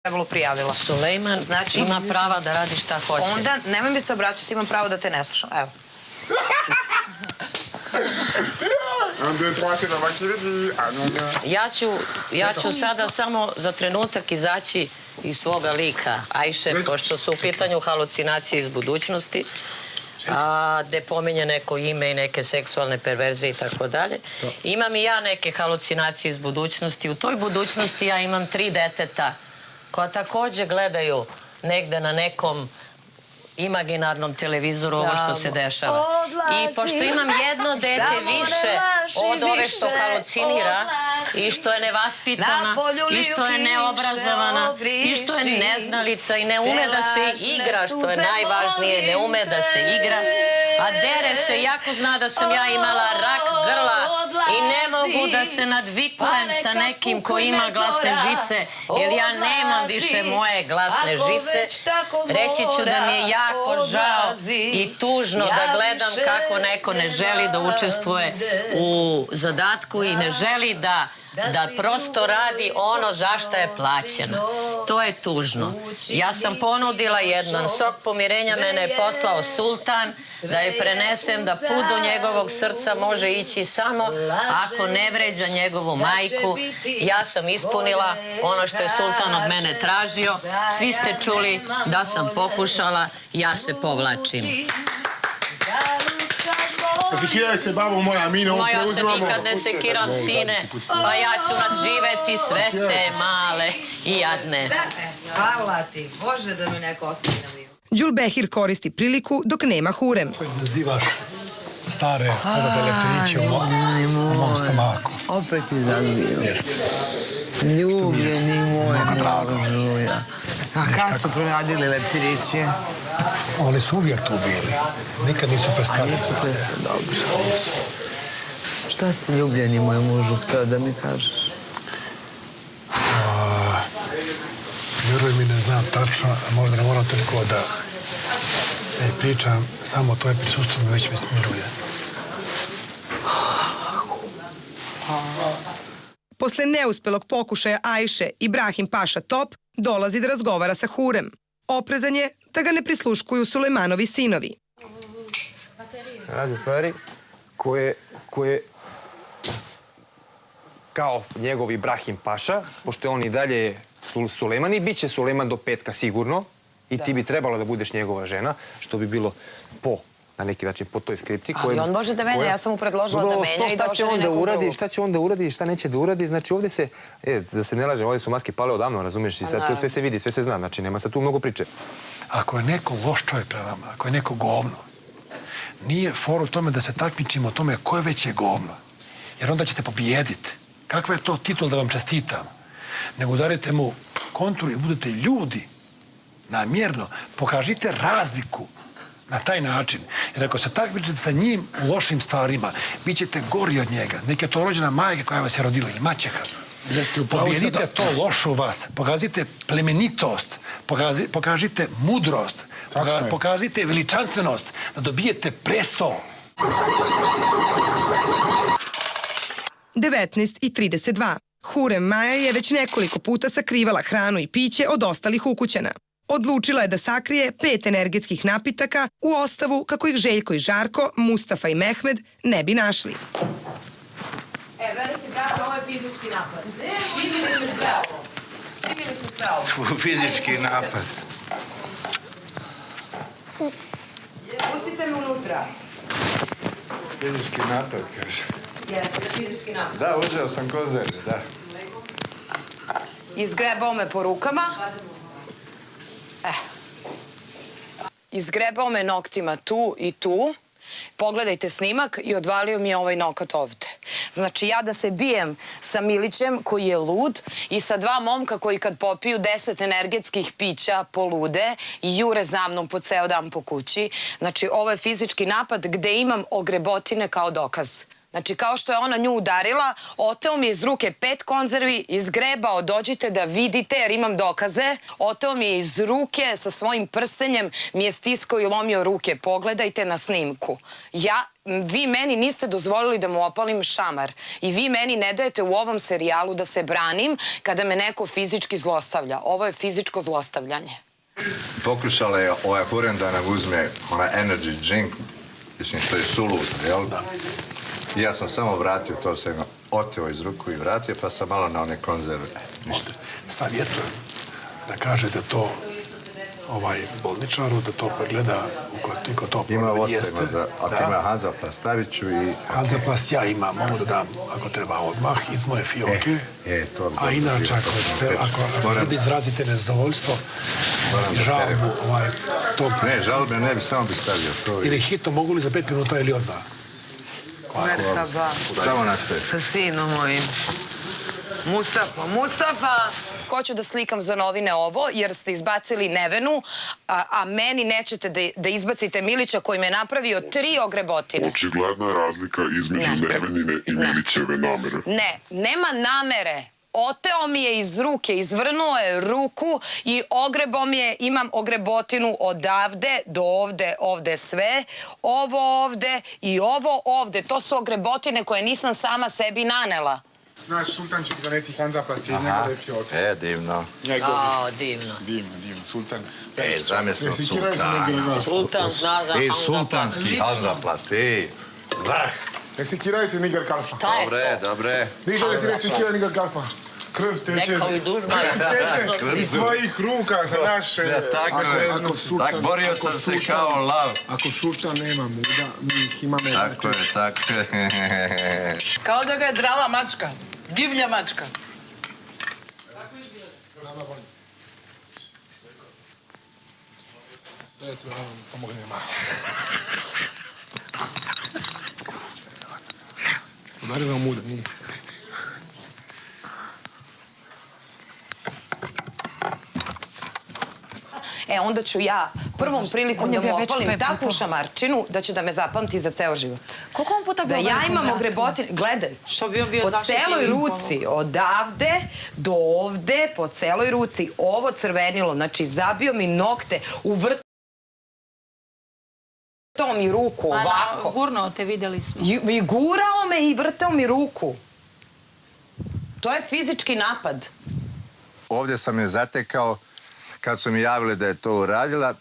trebalo prijavila. Sulejman ima prava da radi šta hoće. Onda nemoj mi se obraćati, imam pravo da te ne slušam. Evo. Ja ću sada samo za trenutak izaći iz svoga lika Ajše, pošto su u pitanju halucinacije iz budućnosti, gde pominje neko ime i neke seksualne perverzije i tako dalje. Imam i ja neke halucinacije iz budućnosti. U toj budućnosti ja imam 3 deteta koja takođe gledaju negde na nekom imaginarnom televizoru ovo što se dešava. I pošto imam jedno dete više od ove što halucinira i što je nevaspitana i što je neobrazovana i što je neznalica i ne ume da se igra, što je najvažnije, ne ume da se igra, a dere se, jako zna da sam ja imala rak grla i ne mogu da se nadvikujem sa nekim ko ima glasne žice, jer ja nemam više moje glasne žice. Reći ću da mi je jako žao i tužno da gledam kako neko ne želi da učestvuje u zadatku i ne želi da prosto radi ono za šta je plaćeno. To je tužno. Ja sam ponudila jedan sok pomirenja, mene je poslao sultan, da je prenesem da put do njegovog srca može ići samo ako ne vređa njegovu majku. Ja sam ispunila ono što je sultan od mene tražio. Svi ste čuli da sam pokušala, ja se povlačim. Sekiraj se, babo moja, mi ne Moja se nikad ne sekiram, sine, pa ja ću nadživeti sve te male i jadne. Hvala ti, Bože da me neko ostavi na miru. Đulbehir koristi priliku dok nema Hurem. Zazivaš stare, poznate leptiriće u mom stomaku. Opet izazivam. Ljubljeni moj Božuja. A kad su proradili leptirići? Oni su uvijek tu bili. Nikad nisu prestali. A nisu prestali, dobro. Šta si ljubljeni moj mužu htio da mi kažeš? Vjeruj mi, ne znam tačno, a možda ne moram toliko da pričam, samo to je prisustvo mi već me smiruje. Posle neuspelog pokušaja Ajše, Ibrahim Paša Top dolazi da razgovara sa Hurem. Oprezan je da ga ne prisluškuju Sulejmanovi sinovi. Radi stvari koje kao njegov Ibrahim Paša, pošto je on i dalje Sulejman i bit će Sulejman do petka sigurno i ti bi trebalo da budeš njegova žena, što bi bilo na neki način po toj skripti. Ali on može da menja, ja sam mu predložila da menja i da oženi nekog drugog. Šta će on da uradi i šta neće da uradi, znači ovde se, da se ne lažem, ovde su maske pale odavno, razumiješ, i sad to sve se vidi, sve se zna, znači nema sad tu mnogo priče. Ako je neko loš čovjek prema vama, ako je neko govno, nije for u tome da se takmičimo o tome ko je veće govno, jer onda ćete pobijediti. Kakva je to titul da vam čestitam? Nego udarite mu kontru i budete ljudi, namjerno, pokažite razliku na taj način. Jer ako se takmičite sa njim u lošim stvarima, bit ćete gori od njega. Neka je to rođena majka koja vas je rodila ili maćeha. Pobijedite to loše u vas. Pokažite plemenitost. Pokažite mudrost. Pokažite veličanstvenost. Da dobijete presto. 19:32. Hurem Maja je već nekoliko puta sakrivala hranu i piće od ostalih ukućana. Odlučila je da sakrije 5 energetskih napitaka u ostavu kako ih Željko i Žarko, Mustafa i Mehmed ne bi našli. Veliki brate, ovo je fizički napad. Snimili smo sve ovo. Fizički napad. Pustite me unutra. Fizički napad, kaže. Jeste, fizički napad. Da, uzeo sam kozarje, da. Izgrebao me po rukama. Izgrebao me noktima tu i tu. Pogledajte snimak i odvalio mi je ovaj nokat ovde. Znači, ja da se bijem sa Milićem koji je lud i sa 2 momka koji kad popiju 10 energetskih pića polude i jure za mnom po ceo dan po kući. Znači, ovo je fizički napad gde imam ogrebotine kao dokaz. Znači, kao što je ona nju udarila, oteo mi je iz ruke 5 konzervi, izgrebao, dođite da vidite jer imam dokaze. Oteo mi je iz ruke sa svojim prstenjem, mi je stiskao i lomio ruke. Pogledajte na snimku. Ja vi meni niste dozvolili da mu opalim šamar i vi meni ne dajete u ovom serijalu da se branim kada me neko fizički zlostavlja. Ovo je fizičko zlostavljanje. Pokušala je ovaj Huren da nam uzme onaj energy drink, mislim što je sulud, jel da? I ja sam samo vratio, to sam oteo iz ruku i vratio, pa sam malo na one konzerve. Ništa. Savjetujem da kažete to bolničaru, da to pregleda ukoliko to Ima problem jeste. ostavimo, ako ima Hansaplast, stavit ću i... Hansaplast ja imam, mogu da dam ako treba odmah iz moje fioke. To bi A inače, ako želite izrazite nezadovoljstvo i žalbu, to... Ne, žalbe ne bi, samo bi stavio to. Ili hitno, mogu li za 5 minuta ili odmah? Merhaba. Samo nastavite. Sa sinom mojim. Mustafa! Hoću da slikam za novine ovo, jer ste izbacili Nevenu, a meni nećete da izbacite Milića koji me je napravio 3 ogrebotine. Očigledna je razlika između Nevenine i Milićeve namere. Ne, nema namere. Oteo mi je iz ruke, izvrnuo je ruku i ogrebao mi je, imam ogrebotinu odavde do ovde, ovde sve, ovo ovde i ovo ovde. To su ogrebotine koje nisam sama sebi nanela. Naš sultan će ti doneti Hansaplast iz njegove fioke. Divno. Divno. Divno, sultan. Zamislio Sekiraj se negdje na gafu. Sultan zna za Hansaplast. Sultanski Hansaplast, vrh. Ne sekiraj se nigar kalfa. Šta je to? Dobre. Ništa da ti ne sekiraj nigar kalfa. Krv teče. Neko i dužba. Krv teče iz svojih ruka za naše... Tako, borio sam se kao lav. Ako sultan nema muda, mi ih imamo... Tako je. Kao da ga je drala mačka. Divlja mačka. Dajte da vam pomogne malo. Udari vam muda, nije. Onda ću ja prvom prilikom da mu opalim takvu šamarčinu da će da me zapamti za ceo život. Koliko on puta Da bio ja imam ogrebotine, gledaj, po celoj ruci, odavde do ovde, po celoj ruci, ovo crvenilo, znači zabio mi nokte, uvrtao mi ruku ovako. Gurno te, videli smo. I gurao me i vrtao mi ruku. To je fizički napad. Ovdje sam je zatekao kad su mi javili da je to uradila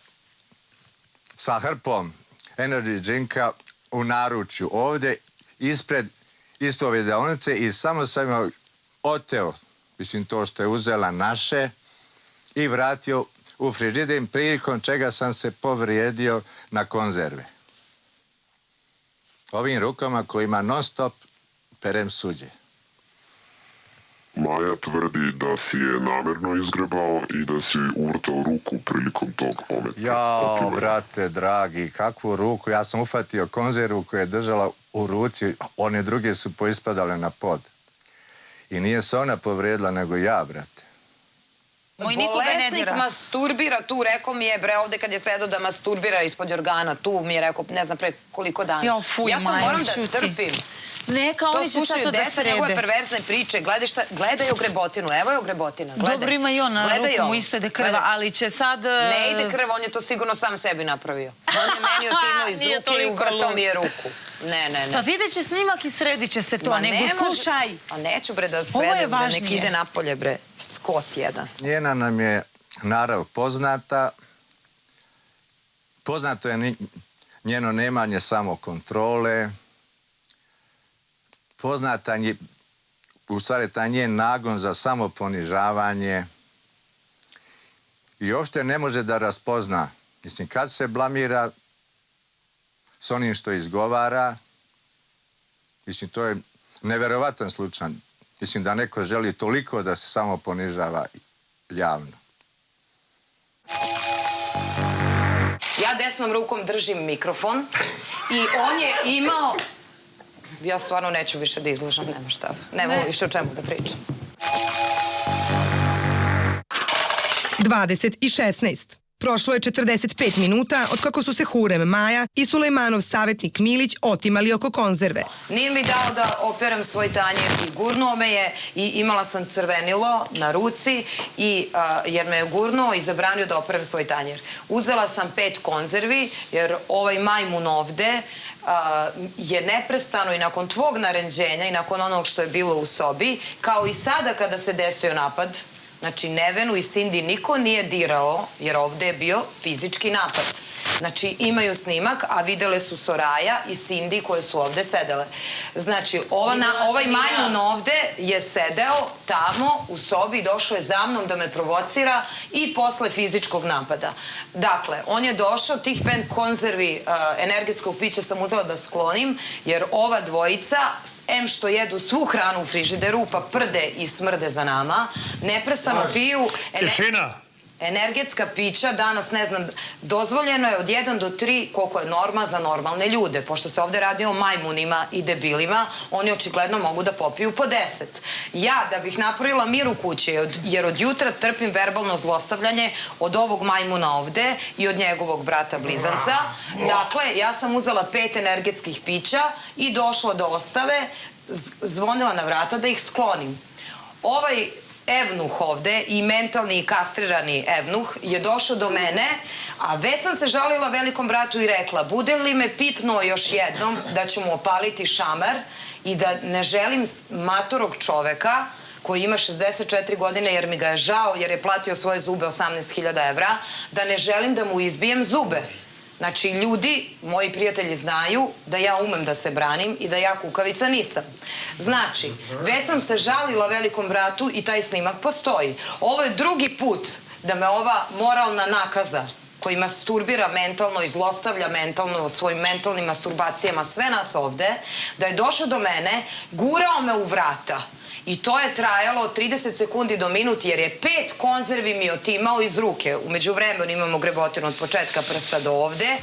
sa hrpom energy drinka u naručju. Ovdje ispred ispovjedaonice i samo sam joj oteo, mislim to što je uzela naše i vratio u frižider, prilikom čega sam se povrijedio na konzerve. Ovim rukama kojima non stop perem suđe. Maja tvrdi da si je namjerno izgrebao i da si uvrtao ruku prilikom tog ometa. Jao, brate, dragi, kakvu ruku? Ja sam ufatio konzervu koju je držala u ruci, one druge su poispadale na pod. I nije se ona povrijedila, nego ja, brate. Bolesnik masturbira tu, rekao mi je, bre, ovde kad je sedao da masturbira ispod organa, tu mi je rekao, ne znam, pre koliko dana. Ja to moram da trpim. Neka, oni će sad to da srede. To slušaju deca njegove perverzne priče. Gledaj ogrebotinu, evo je ogrebotina. Dobro, ima i on na ruku mu isto ide krva, ali će sad... Ne ide krv, on je to sigurno sam sebi napravio. On je meni otimao iz ruke i uvrtao mi je ruku. Ne. Pa vidjet će snimak i sredit će se to, nego slušaj. A neću, bre, da sredem, bre, nek ide napolje, bre. Skot jedan. Njena nam je narav poznata. Poznato je njeno nemanje samokontrole. Poznata je, u stvari, taj njen nagon za samoponižavanje. I uopšte ne može da raspozna. Mislim, kad se blamira s onim što izgovara, mislim, to je neverovatan slučaj. Mislim da neko želi toliko da se samo ponižava javno. Ja desnom rukom držim mikrofon i on je imao... Ja stvarno neću više da izlažem, nema šta. Nema više o čemu da pričam. 20 i 16. Prošlo je 45 minuta od kako su se Hurem Maja i Sulejmanov savjetnik Milić otimali oko konzerve. Nije mi dao da operem svoj tanjer i gurnuo me je i imala sam crvenilo na ruci jer me je gurnuo i zabranio da operem svoj tanjer. Uzela sam 5 konzervi jer ovaj majmun ovde je neprestano i nakon tvog naređenja i nakon onog što je bilo u sobi, kao i sada kada se desio napad, znači Nevenu i Cindy niko nije diralo, jer ovde je bio fizički napad. Znači imaju snimak, a videle su Soraja i Cindy koje su ovde sedele. Znači ovaj majmun ovde je sedeo tamo u sobi, došao je za mnom da me provocira i posle fizičkog napada. Dakle, on je došao, tih 5 konzervi energetskog pića sam uzela da sklonim, jer ova dvojica, em što jedu svu hranu u frižideru, pa prde i smrde za nama, neprestano piju energetska pića. Danas, ne znam, dozvoljeno je od 1 do 3 koliko je norma za normalne ljude. Pošto se ovde radi o majmunima i debilima, oni očigledno mogu da popiju po 10. Ja, da bih napravila mir u kući, jer od jutra trpim verbalno zlostavljanje od ovog majmuna ovde i od njegovog brata blizanca. Dakle, ja sam uzela 5 energetskih pića i došla do ostave, zvonila na vrata da ih sklonim. Ovaj evnuh ovde i mentalni i kastrirani evnuh je došao do mene, a već sam se žalila velikom bratu i rekla, bude li me pipnuo još jednom da ću mu opaliti šamar i da ne želim matorog čoveka koji ima 64 godine jer mi ga je žao jer je platio svoje zube 18.000 evra, da ne želim da mu izbijem zube. Znači, ljudi, moji prijatelji znaju da ja umem da se branim i da ja kukavica nisam. Znači, već sam se žalila velikom bratu i taj snimak postoji. Ovo je drugi put da me ova moralna nakaza koji masturbira mentalno i zlostavlja mentalno svojim mentalnim masturbacijama sve nas ovde, da je došao do mene, gurao me u vrata. I to je trajalo od 30 sekundi do minut jer je 5 konzervi mi otimao iz ruke. Umeđu vremenu imamo grebotinu od početka prsta do ovde.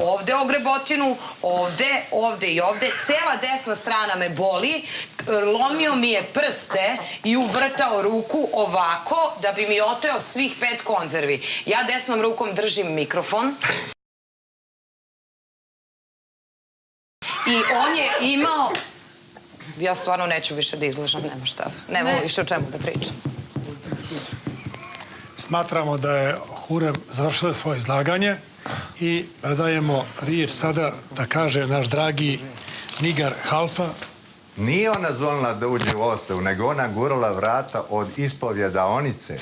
Ovde ogrebotinu, ovde, ovde i ovde. Cela desna strana me boli. Lomio mi je prste i uvrtao ruku ovako da bi mi oteo svih 5 konzervi. Ja desnom rukom držim mikrofon. I on je imao... Ja stvarno neću više da izlažem, nema šta. Nema više o čemu da pričam. Smatramo da je Hurem završila svoje izlaganje i predajemo riječ sada da kaže naš dragi Nigar Halfa. Nije ona zvonila da uđe u ostavu, nego ona gurala vrata od ispovjedaonice.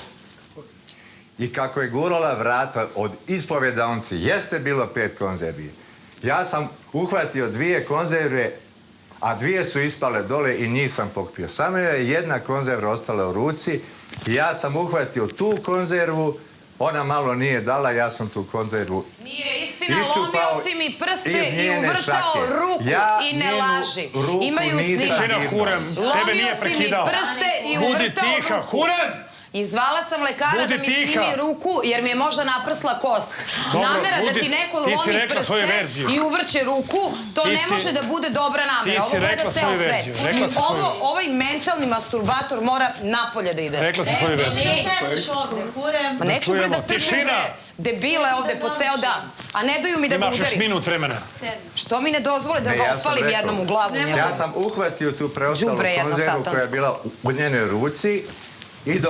I kako je gurala vrata od ispovjedaonice, jeste bilo 5 konzervi. Ja sam uhvatio 2 konzerve, a 2 su ispale dole i njih sam pokupio. Samo je 1 konzerva ostala u ruci i ja sam uhvatio tu konzervu, ona malo nije dala, ja sam tu konzervu Nije istina, lomio si mi prste i uvrtao ruku i ne laži. Imaju snimak. Lomio si mi prste i uvrtao ruku. I zvala sam lekara da mi snimi ruku jer mi je možda naprsla kost. Namera da ti neko lomi prste i uvrće ruku, to ne može da bude dobra namera. Ovo gleda ceo svet. Ovaj mentalni masturbator mora napolje da ide. Rekla si svoju verziju. Ma neću bre da trpim debile ovde po ceo dan. A ne daju mi da ga udarim. Imaš još minut vremena. Što mi ne dozvole da ga opalim jednom u glavu? Ja sam uhvatio tu preostalu konzervu koja je bila u njenoj ruci. I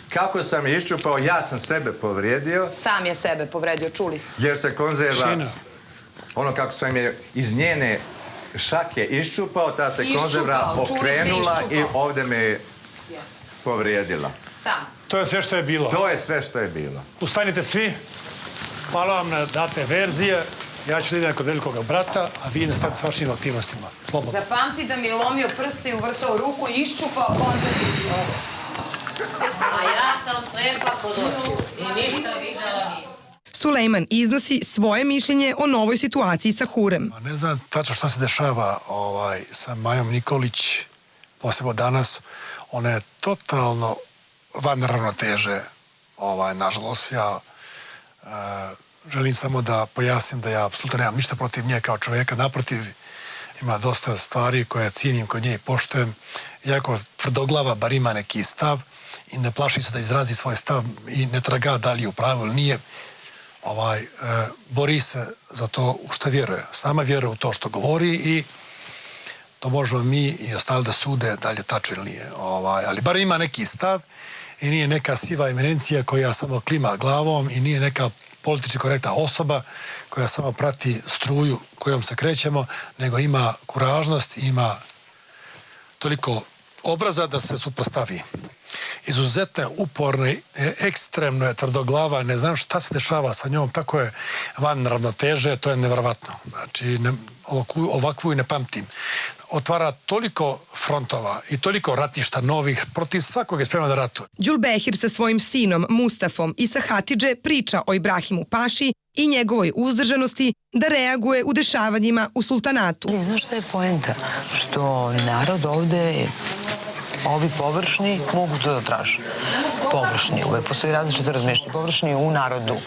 kako sam je iščupao, ja sam sebe povrijedio. Sam je sebe povrijedio, čuli ste. Jer se konzerva, ono kako sam je iz njene šake iščupao, ta se konzerva okrenula i ovdje me je povrijedila. Sam. To je sve što je bilo. To je sve što je bilo. Ustanite svi. Hvala vam na date verzije. Ja ću da idem kod velikog brata, a vi nastavite s vašim aktivnostima. Slobodno. Zapamti da mi je lomio prste i uvrtao ruku i iščupao konzervu. A ja sam slepa kod očiju i ništa videla nisam. Sulejman iznosi svoje mišljenje o novoj situaciji sa Hurem. Ne znam tačno šta se dešava sa Majom Nikolić, posebno danas. Ona je totalno van ravnoteže, nažalost. Ja želim samo da pojasnim da ja apsolutno nemam ništa protiv nje kao čovjeka. Naprotiv, ima dosta stvari koje cijenim kod nje i poštujem. Jako tvrdoglava, bar ima neki stav. i ne plaši se da izrazi svoj stav i ne traga da li je u pravu ili nije. Bori se za to u što vjeruje. Sama vjeruje u to što govori i to možemo mi i ostali da sude da li je tačno ili nije. Ali bar ima neki stav i nije neka siva eminencija koja samo klima glavom i nije neka politički korektna osoba koja samo prati struju kojom se krećemo, nego ima kuražnost, ima toliko obraza da se suprotstavi. Izuzetno je uporno, ekstremno je tvrdoglava, ne znam šta se dešava sa njom, tako je van ravnoteže, to je nevjerovatno. Znači, ovakvu i ne pamtim. Otvara toliko frontova i toliko ratišta novih, protiv svakog je spreman da ratuje. Đulbehir sa svojim sinom Mustafom i sa Hatidže priča o Ibrahimu Paši i njegovoj uzdržanosti da reaguje u dešavanjima u sultanatu. Znaš šta je poenta? Što narod ovde, ovi površni, mogu to da traže. Površni, uvek postoji različite razmišljanje. Površni u narodu.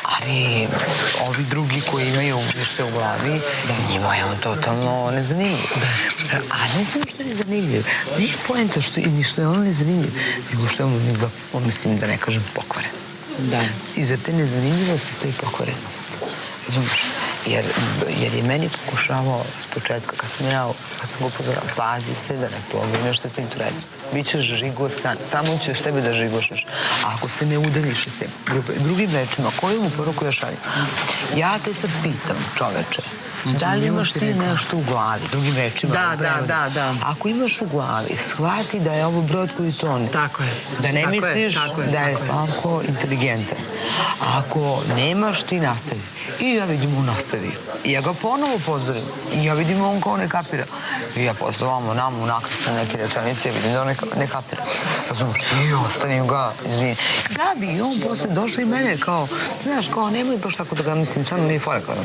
Ali ovi drugi koji imaju više u glavi, njima je on totalno nezanimljiv. A ne samo što je nezanimljiv. Nije poenta ni što je on nezanimljiv, nego što je on, mislim da ne kažem, pokvaren. Da. Iza te nezanimljivosti stoji pokvarenost. Razumiješ? Jer je meni pokušavao s početka, kad sam ga upozorala, pazi se da ne pogledneš što ti tu radi. Bićeš žigosan, samo ćeš tebe da žigošeš. A ako se ne udaljiš iz te grupe, drugim rečima, koju mu poruku ja šaljem? Ja te sad pitam, čoveče, da li imaš ti nešto u glavi? Drugim rečima. Da. Ako imaš u glavi, shvati da je ovo brod koji toni. Tako je. Da ne misliš da je Slavko inteligentan. Ako nemaš, ti nastavi. I ja vidim on nastavi. I ja ga ponovo pozorim. I ja vidim on kao ne kapira. I ja posle ovamo nam unakrsne neke rečanice, vidim da on ne kapira. Razumiješ? I ostavim ga, izvini. Da bi on posle došao i mene kao, znaš, kao nemoj baš tako da ga mislim, samo nije forekao.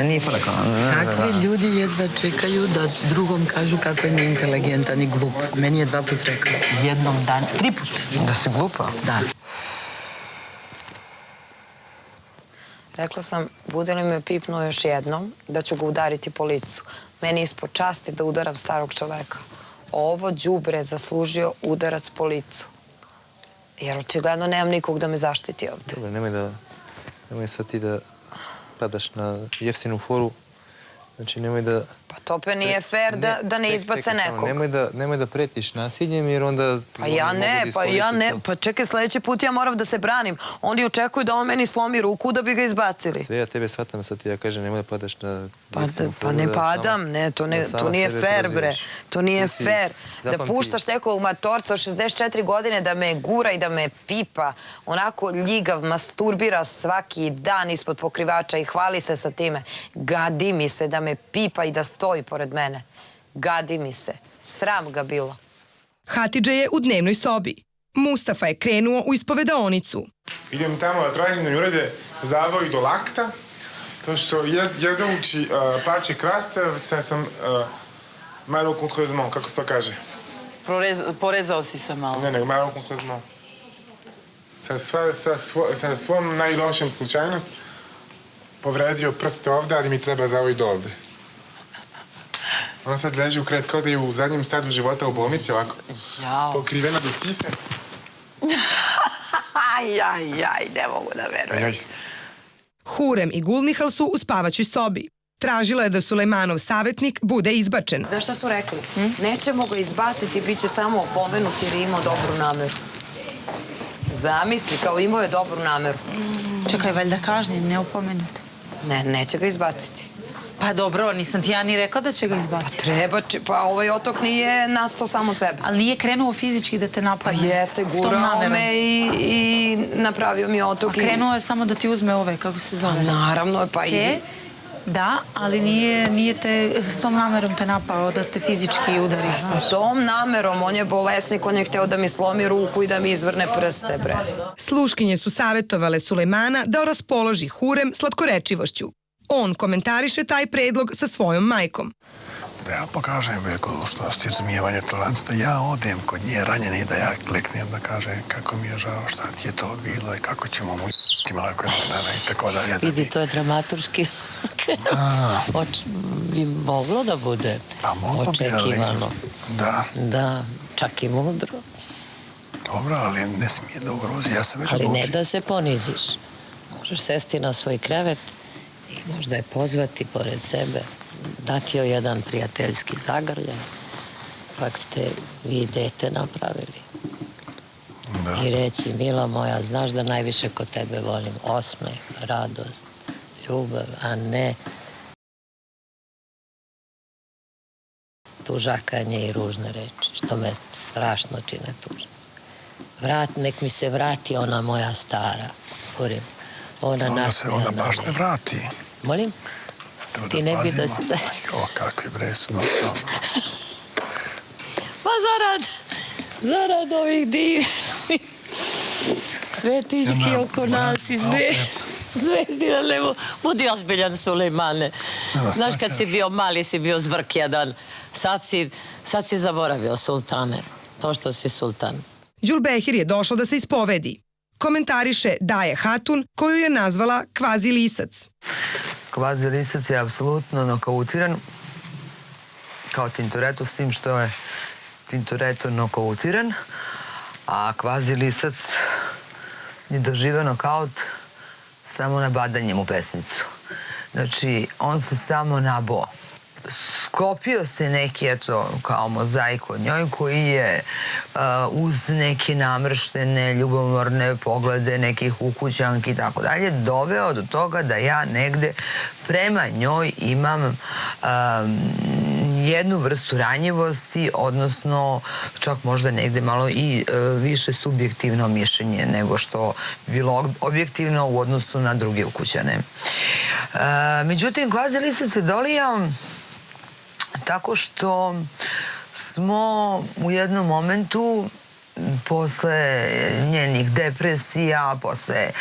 Nije forekao. Takvi ljudi jedva čekaju da drugom kažu kako je neinteligentan i glup. Meni je 2 put rekao. Jednom dan, 3 put. Da si glupa? Da. Rekla sam, bude li me pipnuo još jednom, da ću ga udariti po licu. Meni ispod časti da udaram starog čoveka. Ovo đubre zaslužio udarac po licu. Jer očigledno nemam nikog da me zaštiti ovde. Dobro, nemoj sad ti da padaš na jeftinu foru. Znači, nemoj da... Pa to pe nije fair da ne izbace nekog. Nemoj da pretiš nasiljem, jer onda... Pa ja ne. Pa čekaj, sledeći put ja moram da se branim. Oni očekuju da on meni slomi ruku da bi ga izbacili. Sve ja tebe shvatam, sad ti ja kažem, nemoj da padaš na... Pa ne padam, ne, to nije fair, bre. To nije fair. Da puštaš nekog matorca od 64 godine da me gura i da me pipa. Onako ljigav, masturbira svaki dan ispod pokrivača i hvali se sa time. Gadi mi se da me pipa i da stoji pored mene. Gadi mi se. Sram ga bilo. Hatidže je u dnevnoj sobi. Mustafa je krenuo u ispovedaonicu. Idem tamo da tražim da mi urede zavoj do lakta, to što jedući parče krastavca sam malo contreusement, kako se to kaže? Porezao si se malo. Ne, malo contreusement. Sa svom najlošem slučajnost povredio prste ovde, ali mi treba zavoj do ovde. Ona sad leži u krevet kao da je u zadnjem stadu života u bolnici, ovako. Pokrivena do sise. Aj, ne mogu da verujem. Ja isto. Hurem i Gulnihal su u spavaćoj sobi. Tražila je da Sulejmanov savjetnik bude izbačen. Znaš šta su rekli? Nećemo ga izbaciti, bit će samo opomenut jer je imao dobru nameru. Zamisli, kao imao je dobru nameru. Čekaj, valjda kažnjen, ne opomenut. Ne, neće ga izbaciti. Pa dobro, nisam ti ja ni rekla da će ga izbaciti. Pa treba, pa ovaj otok nije nastao samo od sebe. Ali nije krenuo fizički da te napadne? Pa jeste, gurao me i napravio mi otok. A krenuo je samo da ti uzme ove, kako se zove? Pa naravno, pa i... Da, ali nije te s tom namerom te napao da te fizički udari. Pa sa tom namerom, on je bolesnik, on je hteo da mi slomi ruku i da mi izvrne prste, bre. Sluškinje su savjetovale Sulejmana da raspoloži Hurem slatkorečivošću. On komentariše taj predlog sa svojom majkom. Da ja pokažem velikodušnost i razumijevanje tolerancije, da ja odem kod nje ranjene i da ja kleknem da kažem kako mi je žao, šta ti je to bilo i kako ćemo mu malako jednog dana i tako dalje. Vidi, to je dramaturški. Bi moglo da bude očekivano. Da. Da, čak i mudro. Dobro, ali ne smije da ugrozi, ja sam već Ali ne odlučio. da se poniziš. Možeš sesti na svoj krevet i možda je pozvati pored sebe, dati joj jedan prijateljski zagrljaj, kak ste vi dete napravili. I reći, mila moja, znaš da najviše kod tebe volim osmeh, radost, ljubav, a ne tužakanje i ružne reči, što me strašno čine tužno. Nek mi se vrati ona moja stara, Hurim. Onda se ona baš ne vrati. Molim? Ti ne bi da se... O, kakvi bresno. Pa zarad ovih divnih svetiljki oko nas i zvezdi na levo. Budi ozbiljan, Sulejmane. Znaš, kad si bio mali, si bio zvrk jedan. Sad si zaboravio, sultane. To što si sultan. Đulbehir je došla da se ispovedi. Komentariše Daje Hatun, koju je nazvala kvazi lisac. Kvazi lisac je apsolutno nokautiran kao Tintoretto, s tim što je Tintoretto nokautiran, a kvazi lisac je doživeo nokaut samo nabadanjem u pesnicu. Znači, on se samo nabao. Sklopio se neki, eto, kao mozaik od njoj, koji je uz neke namrštene, ljubomorne poglede nekih ukućanki i tako dalje, doveo do toga da ja negde prema njoj imam jednu vrstu ranjivosti, odnosno čak možda negde malo i više subjektivno mišljenje nego što bi bilo objektivno u odnosu na druge ukućane. Međutim, kvazi lisac se dolio tako što smo u jednom momentu, posle njenih depresija, posle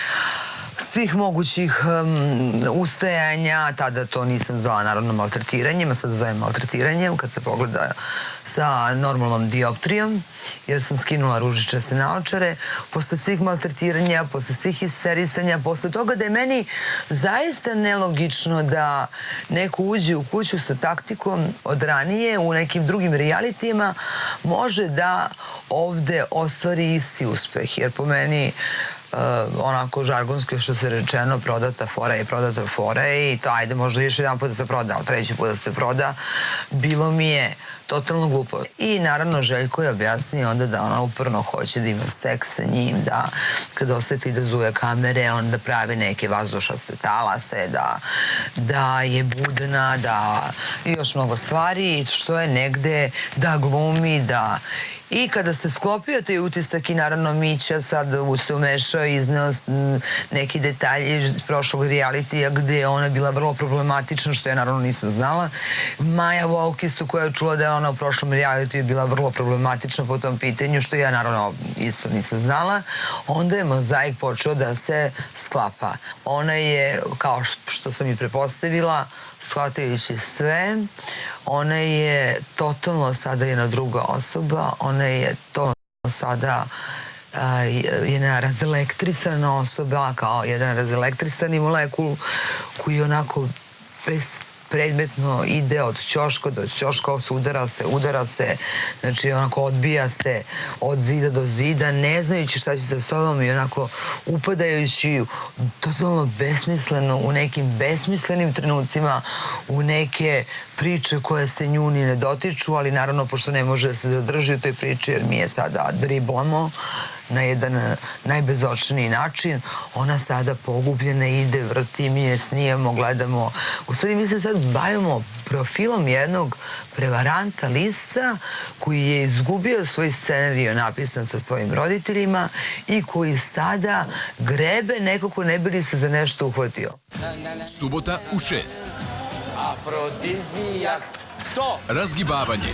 svih mogućih ustajanja, tada to nisam zvala naravno maltretiranjem, a sada zovem maltretiranjem, kad se pogleda sa normalnom dioptrijom, jer sam skinula ružičaste naočare, posle svih maltretiranja, posle svih histerisanja, posle toga da je meni zaista nelogično da neko uđe u kuću sa taktikom od ranije u nekim drugim realitijima, može da ovde ostvari isti uspeh, jer po meni onako žargonski što se rečeno, prodata fora je prodata fora i to ajde možda još jedan put da se proda, ali treći put da se proda, bilo mi je totalno glupo. I naravno Željko je objasnio onda da ona uporno hoće da ima seks sa njim, da kad osjeti da zuje kamere, on da pravi neke vazdušaste talase, da je budna, da i još mnogo stvari, što je negde da glumi, da... I kada se sklopio taj utisak i naravno Mića sad se umešao i izneo neki detalji iz prošlog realitija gde je ona bila vrlo problematična, što ja naravno nisam znala. Maja Volkisu koja je čula da je ona u prošlom realitiju bila vrlo problematična po tom pitanju, što ja naravno isto nisam znala. Onda je mozaik počeo da se sklapa. Ona je, kao što sam i prepostavila, shvatajući sve, ona je totalno sada jedna druga osoba, ona je totalno sada jedna razelektrisana osoba, kao jedan razelektrisani molekul koji je onako bespredmetno ide od ćoška do ćoška, udara se, znači onako odbija se od zida do zida, ne znajući šta će sa sobom i onako upadajući totalno besmisleno u nekim besmislenim trenucima u neke priče koje se nju ni ne dotiču, ali naravno pošto ne može da se zadrži u toj priči jer mi je sada driblamo na jedan najbezočniji način, ona sada pogubljena ide, vrti, mi je snijemo, gledamo. U stvari mi se sad bavimo profilom jednog prevaranta lisca koji je izgubio svoj scenario napisan sa svojim roditeljima i koji sada grebe nekako ne bi li se za nešto uhvatio. Subota u 6. Afrodizijak. Razgibavanje.